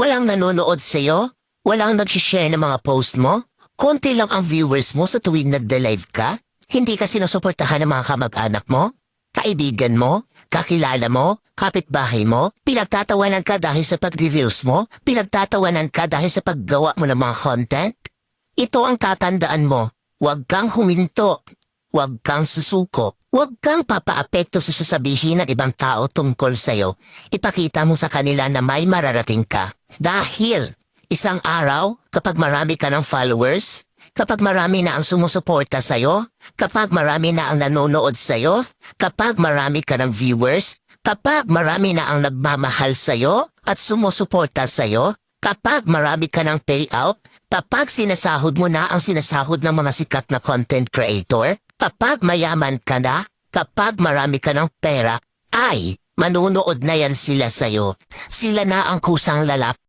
Walang nanonood sa'yo? Walang nag-share ng mga post mo? Konti lang ang viewers mo sa tuwing nagde-live ka? Hindi ka sinusuportahan ng mga kamag-anak mo? Kaibigan mo? Kakilala mo? Kapitbahay mo? Pinagtatawanan ka dahil sa pag-reveals mo? Pinagtatawanan ka dahil sa paggawa mo ng mga content? Ito ang tatandaan mo. Huwag kang huminto. Huwag kang susuko. Huwag kang papaapekto sa sasabihin ng ibang tao tungkol sa'yo. Ipakita mo sa kanila na may mararating ka. Dahil isang araw, kapag marami ka ng followers, kapag marami na ang sumusuporta sa'yo, kapag marami na ang nanonood sa'yo, kapag marami ka ng viewers, kapag marami na ang nagmamahal sa'yo at sumusuporta sa'yo, kapag marami ka ng payout, kapag sinasahod mo na ang sinasahod ng mga sikat na content creator, kapag mayaman ka na, kapag marami ka ng pera, ay manunood na yan sila sa'yo. Sila na ang kusang lalap